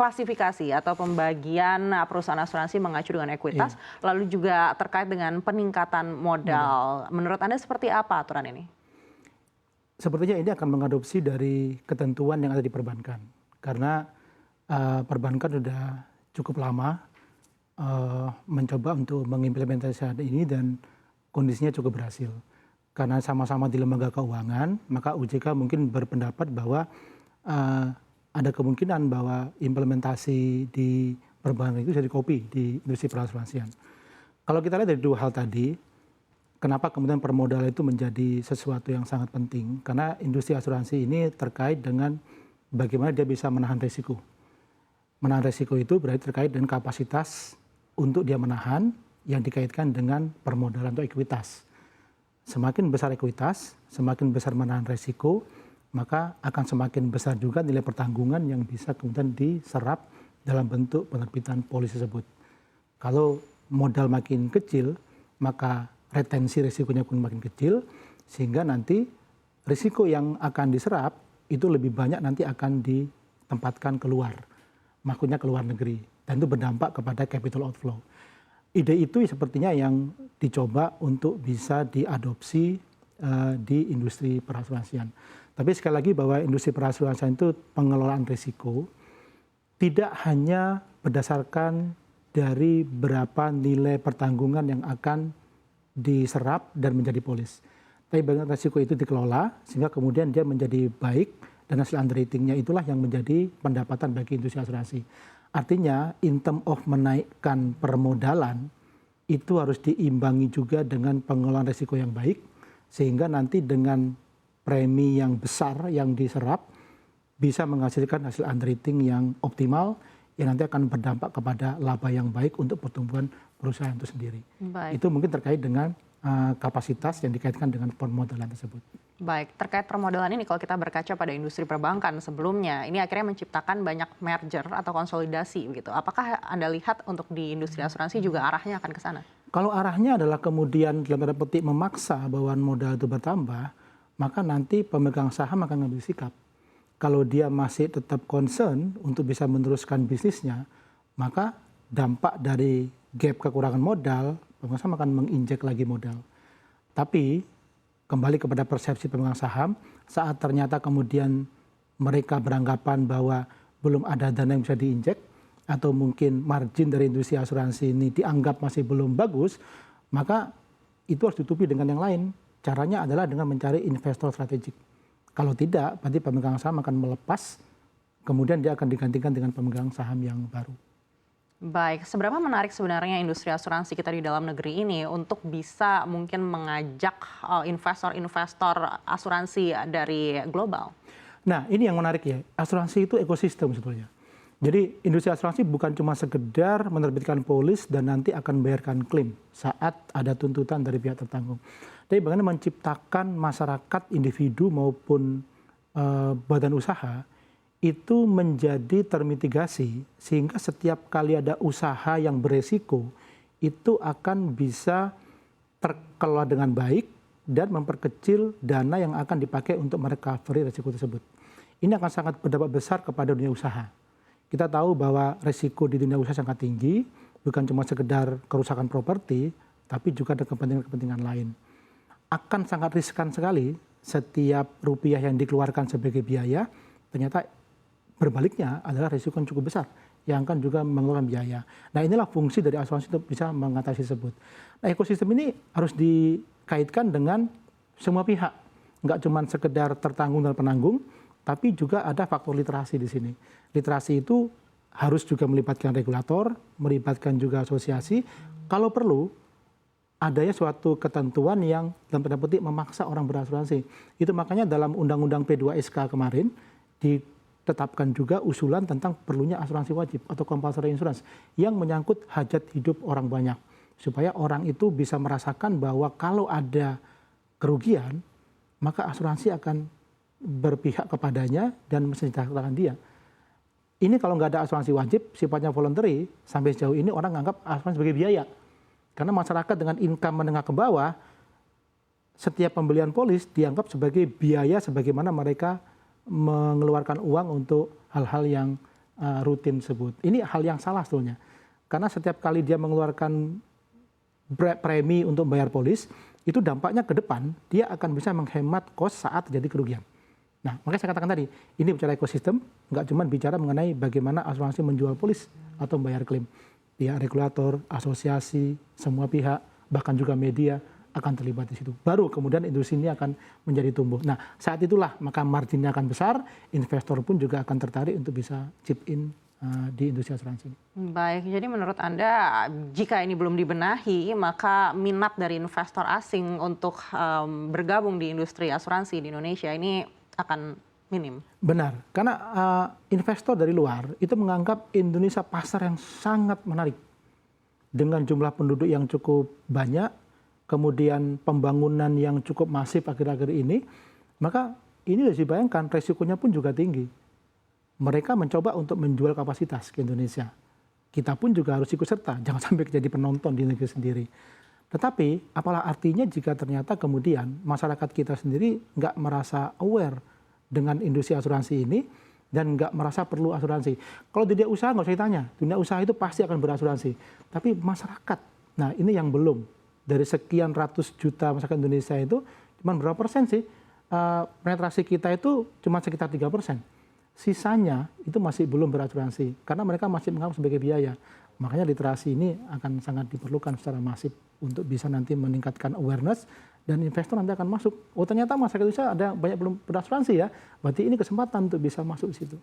klasifikasi atau pembagian perusahaan asuransi mengacu dengan ekuitas, lalu juga terkait dengan peningkatan modal. Menurut Anda seperti apa aturan ini? Sepertinya ini akan mengadopsi dari ketentuan yang ada di perbankan. Karena perbankan sudah cukup lama mencoba untuk mengimplementasikan ini dan kondisinya cukup berhasil. Karena sama-sama di lembaga keuangan, maka OJK mungkin berpendapat bahwa ada kemungkinan bahwa implementasi di perbankan itu bisa di-copy di industri perasuransian. Kalau kita lihat dari dua hal tadi, kenapa kemudian permodalan itu menjadi sesuatu yang sangat penting? Karena industri asuransi ini terkait dengan bagaimana dia bisa menahan risiko. Menahan risiko itu berarti terkait dengan kapasitas untuk dia menahan yang dikaitkan dengan permodalan atau ekuitas. Semakin besar ekuitas, semakin besar menahan risiko, maka akan semakin besar juga nilai pertanggungan yang bisa kemudian diserap dalam bentuk penerbitan polis tersebut. Kalau modal makin kecil, maka retensi risikonya pun makin kecil, sehingga nanti risiko yang akan diserap itu lebih banyak nanti akan ditempatkan keluar, maksudnya ke luar negeri, dan itu berdampak kepada capital outflow. Ide itu sepertinya yang dicoba untuk bisa diadopsi di industri perasuransian. Tapi sekali lagi bahwa industri perasuransian itu pengelolaan risiko tidak hanya berdasarkan dari berapa nilai pertanggungan yang akan diserap dan menjadi polis. Tapi bagaimana risiko itu dikelola sehingga kemudian dia menjadi baik dan hasil underwriting-nya itulah yang menjadi pendapatan bagi industri asuransi. Artinya in term of menaikkan permodalan itu harus diimbangi juga dengan pengelolaan risiko yang baik sehingga nanti dengan premi yang besar yang diserap bisa menghasilkan hasil underwriting yang optimal yang nanti akan berdampak kepada laba yang baik untuk pertumbuhan perusahaan itu sendiri. Baik. Itu mungkin terkait dengan kapasitas yang dikaitkan dengan permodalan tersebut. Baik, terkait permodalan ini kalau kita berkaca pada industri perbankan sebelumnya, ini akhirnya menciptakan banyak merger atau konsolidasi begitu. Apakah Anda lihat untuk di industri asuransi juga arahnya akan ke sana? Kalau arahnya adalah kemudian dalam tanda petik memaksa bahwa modal itu bertambah, maka nanti pemegang saham akan mengambil sikap. Kalau dia masih tetap concern untuk bisa meneruskan bisnisnya, maka dampak dari gap kekurangan modal, pemegang saham akan menginjek lagi modal. Tapi kembali kepada persepsi pemegang saham, saat ternyata kemudian mereka beranggapan bahwa belum ada dana yang bisa diinjek, atau mungkin margin dari industri asuransi ini dianggap masih belum bagus, maka itu harus ditutupi dengan yang lain. Caranya adalah dengan mencari investor strategik. Kalau tidak, berarti pemegang saham akan melepas, kemudian dia akan digantikan dengan pemegang saham yang baru. Baik, seberapa menarik sebenarnya industri asuransi kita di dalam negeri ini untuk bisa mungkin mengajak investor-investor asuransi dari global? Nah, ini yang menarik ya, asuransi itu ekosistem sebetulnya. Jadi industri asuransi bukan cuma sekedar menerbitkan polis dan nanti akan membayarkan klaim saat ada tuntutan dari pihak tertanggung. Tapi bagaimana menciptakan masyarakat, individu maupun badan usaha itu menjadi termitigasi sehingga setiap kali ada usaha yang beresiko itu akan bisa terkelola dengan baik dan memperkecil dana yang akan dipakai untuk merecovery resiko tersebut. Ini akan sangat berdampak besar kepada dunia usaha. Kita tahu bahwa resiko di dunia usaha sangat tinggi, bukan cuma sekedar kerusakan properti, tapi juga ada kepentingan-kepentingan lain. Akan sangat riskan sekali setiap rupiah yang dikeluarkan sebagai biaya, ternyata berbaliknya adalah risiko yang cukup besar, yang akan juga mengeluarkan biaya. Nah inilah fungsi dari asuransi untuk bisa mengatasi tersebut. Nah ekosistem ini harus dikaitkan dengan semua pihak, nggak cuma sekedar tertanggung dan penanggung, tapi juga ada faktor literasi di sini. Literasi itu harus juga melibatkan regulator, melibatkan juga asosiasi. Kalau perlu, adanya suatu ketentuan yang dalam tanda petik memaksa orang berasuransi. Itu makanya dalam Undang-Undang P2SK kemarin ditetapkan juga usulan tentang perlunya asuransi wajib atau compulsory insurance yang menyangkut hajat hidup orang banyak. Supaya orang itu bisa merasakan bahwa kalau ada kerugian, maka asuransi akan berpihak kepadanya dan mensejahterakan dia. Ini kalau nggak ada asuransi wajib, sifatnya voluntary, sampai sejauh ini orang anggap asuransi sebagai biaya. Karena masyarakat dengan income menengah ke bawah, setiap pembelian polis dianggap sebagai biaya sebagaimana mereka mengeluarkan uang untuk hal-hal yang rutin tersebut. Ini hal yang salah sebetulnya. Karena setiap kali dia mengeluarkan premi untuk bayar polis, itu dampaknya ke depan dia akan bisa menghemat kos saat terjadi kerugian. Nah, makanya saya katakan tadi, ini bicara ekosistem, nggak cuma bicara mengenai bagaimana asuransi menjual polis atau membayar klaim. Pihak regulator, asosiasi, semua pihak, bahkan juga media akan terlibat di situ. Baru kemudian industri ini akan menjadi tumbuh. Nah, saat itulah maka marginnya akan besar, investor pun juga akan tertarik untuk bisa chip in di industri asuransi. Baik, jadi menurut Anda jika ini belum dibenahi, maka minat dari investor asing untuk bergabung di industri asuransi di Indonesia ini akan minim. Benar, karena investor dari luar itu menganggap Indonesia pasar yang sangat menarik. Dengan jumlah penduduk yang cukup banyak, kemudian pembangunan yang cukup masif akhir-akhir ini, maka ini harus dibayangkan resikonya pun juga tinggi. Mereka mencoba untuk menjual kapasitas ke Indonesia. Kita pun juga harus ikut serta, jangan sampai jadi penonton di negeri sendiri. Tetapi apalah artinya jika ternyata kemudian masyarakat kita sendiri nggak merasa aware dengan industri asuransi ini dan nggak merasa perlu asuransi. Kalau dunia usaha nggak usah ditanya, dunia usaha itu pasti akan berasuransi. Tapi masyarakat, nah ini yang belum. Dari sekian ratus juta masyarakat Indonesia itu, cuma berapa persen sih penetrasi kita itu cuma sekitar 3%. Sisanya itu masih belum berasuransi karena mereka masih menganggap sebagai biaya. Makanya literasi ini akan sangat diperlukan secara masif untuk bisa nanti meningkatkan awareness dan investor nanti akan masuk. Oh ternyata masyarakat Indonesia ada banyak belum berasuransi ya, berarti ini kesempatan untuk bisa masuk di situ.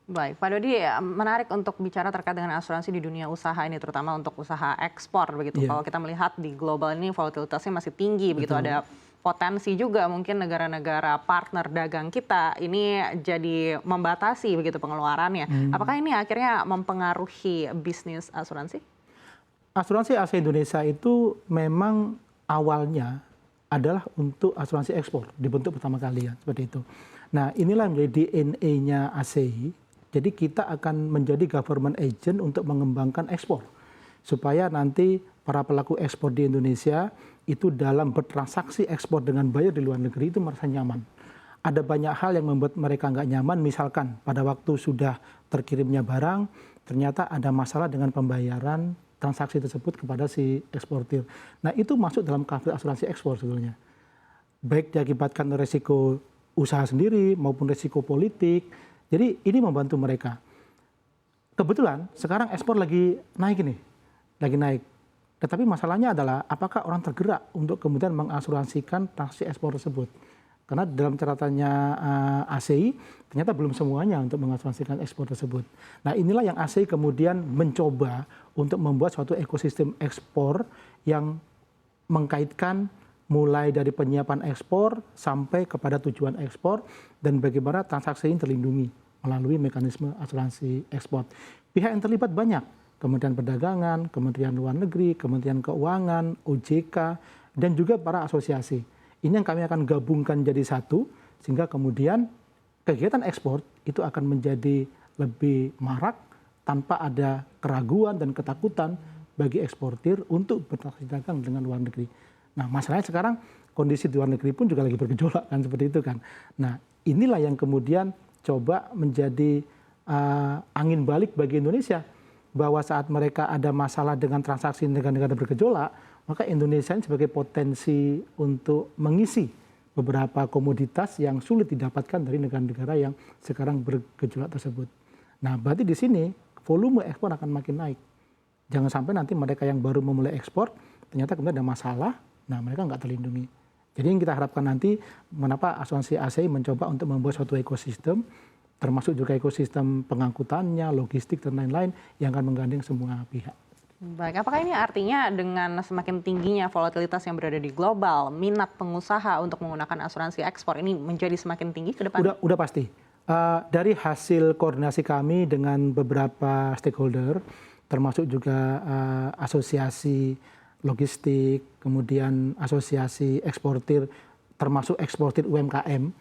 Baik, Pak Dodi, menarik untuk bicara terkait dengan asuransi di dunia usaha ini, terutama untuk usaha ekspor begitu. Kalau kita melihat di global ini volatilitasnya masih tinggi, begitu ada potensi juga mungkin negara-negara partner dagang kita ini jadi membatasi begitu pengeluarannya. Apakah ini akhirnya mempengaruhi bisnis asuransi? Asuransi ASA Indonesia itu memang awalnya adalah untuk asuransi ekspor, dibentuk pertama kali ya, seperti itu. Nah inilah menjadi DNA ASEI, jadi kita akan menjadi government agent untuk mengembangkan ekspor. Supaya nanti para pelaku ekspor di Indonesia itu dalam bertransaksi ekspor dengan buyer di luar negeri itu merasa nyaman. Ada banyak hal yang membuat mereka nggak nyaman, misalkan pada waktu sudah terkirimnya barang, ternyata ada masalah dengan pembayaran transaksi tersebut kepada si eksportir. Nah itu masuk dalam cover asuransi ekspor sebetulnya. Baik diakibatkan resiko usaha sendiri maupun resiko politik. Jadi ini membantu mereka. Kebetulan sekarang ekspor lagi naik ini, lagi naik. Tetapi masalahnya adalah apakah orang tergerak untuk kemudian mengasuransikan transaksi ekspor tersebut. Karena dalam catatannya ASEI ternyata belum semuanya untuk mengasuransikan ekspor tersebut. Nah inilah yang ASEI kemudian mencoba untuk membuat suatu ekosistem ekspor yang mengkaitkan mulai dari penyiapan ekspor sampai kepada tujuan ekspor dan bagaimana transaksi ini terlindungi melalui mekanisme asuransi ekspor. Pihak yang terlibat banyak. Kementerian Perdagangan, Kementerian Luar Negeri, Kementerian Keuangan, OJK, dan juga para asosiasi. Ini yang kami akan gabungkan jadi satu, sehingga kemudian kegiatan ekspor itu akan menjadi lebih marak tanpa ada keraguan dan ketakutan bagi eksportir untuk bertransaksi dagang dengan luar negeri. Nah masalahnya sekarang kondisi di luar negeri pun juga lagi bergejolak kan seperti itu kan. Nah inilah yang kemudian coba menjadi angin balik bagi Indonesia. Bahwa saat mereka ada masalah dengan transaksi negara-negara bergejolak, maka Indonesia ini sebagai potensi untuk mengisi beberapa komoditas yang sulit didapatkan dari negara-negara yang sekarang bergejolak tersebut. Nah, berarti di sini volume ekspor akan makin naik. Jangan sampai nanti mereka yang baru memulai ekspor, ternyata kemudian ada masalah, nah mereka nggak terlindungi. Jadi yang kita harapkan nanti, mengapa asuransi ASEI mencoba untuk membuat suatu ekosistem, termasuk juga ekosistem pengangkutannya, logistik, dan lain-lain yang akan menggandeng semua pihak. Baik, apakah ini artinya dengan semakin tingginya volatilitas yang berada di global, minat pengusaha untuk menggunakan asuransi ekspor ini menjadi semakin tinggi ke depan? Udah pasti. Dari hasil koordinasi kami dengan beberapa stakeholder, termasuk juga asosiasi logistik, kemudian asosiasi eksportir, termasuk eksportir UMKM,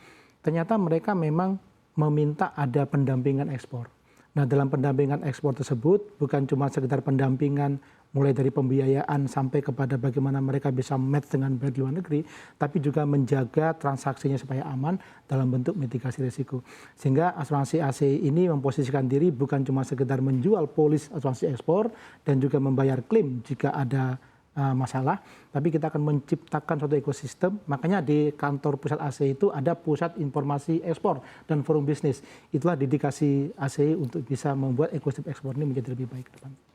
ternyata mereka memang meminta ada pendampingan ekspor. Nah, dalam pendampingan ekspor tersebut bukan cuma sekedar pendampingan mulai dari pembiayaan sampai kepada bagaimana mereka bisa match dengan buyer di luar negeri, tapi juga menjaga transaksinya supaya aman dalam bentuk mitigasi risiko. Sehingga asuransi ACI ini memposisikan diri bukan cuma sekedar menjual polis asuransi ekspor dan juga membayar klaim jika ada masalah, tapi kita akan menciptakan suatu ekosistem. Makanya di kantor pusat ACI itu ada pusat informasi ekspor dan forum bisnis. Itulah dedikasi ACI untuk bisa membuat ekosistem ekspor ini menjadi lebih baik ke depan.